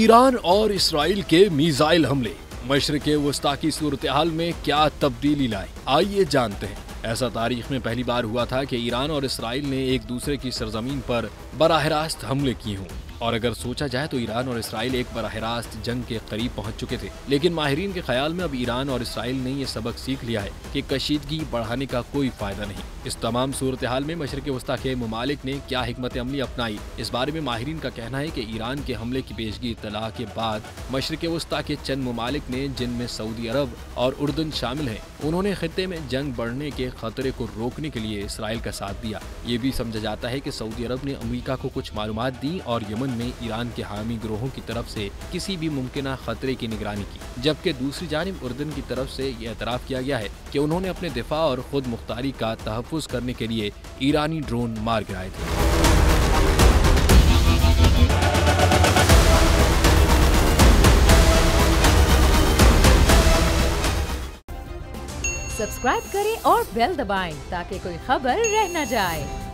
Iran और Israel के missile हमले मशरिक़ वस्ता की सूरत हाल में क्या तब्दीली लाए, आइए जानते हैं। ऐसा तारीख में पहली बार हुआ था कि ईरान और इसराइल ने एक दूसरे की सरजमीन पर बराह रास्त हमले किए हों। और अगर सोचा जाए तो ईरान और इसराइल एक बराह रास्त जंग के करीब पहुंच चुके थे। लेकिन माहिरीन के ख्याल में अब ईरान और इसराइल ने ये सबक सीख लिया है कि कशीदगी बढ़ाने का कोई फायदा नहीं। इस तमाम सूरत हाल में मशरिक़ वस्ता के ममालिक ने क्या हिकमत अमली अपनाई, इस बारे में माहिरीन का कहना है कि ईरान के हमले की पेशगी इत्तला के बाद मशरिक़ वस्ता के चंद ममालिक ने, जिनमें सऊदी अरब और उर्दन शामिल हैं, उन्होंने खित्ते में जंग बढ़ने के खतरे को रोकने के लिए इसराइल का साथ दिया। ये भी समझा जाता है कि सऊदी अरब ने अमेरिका को कुछ मालूमात दी और यमन में ईरान के हामी गिरोहों की तरफ से किसी भी मुमकिन खतरे की निगरानी की, जबकि दूसरी जानिब उर्दन की तरफ से यह एतराफ़ किया गया है कि उन्होंने अपने दिफा और खुद मुख्तारी का तहफ़्फ़ुज़ करने के लिए ईरानी ड्रोन मार गिराए थे। सब्सक्राइब करें और बेल दबाएं ताकि कोई खबर रह न जाए।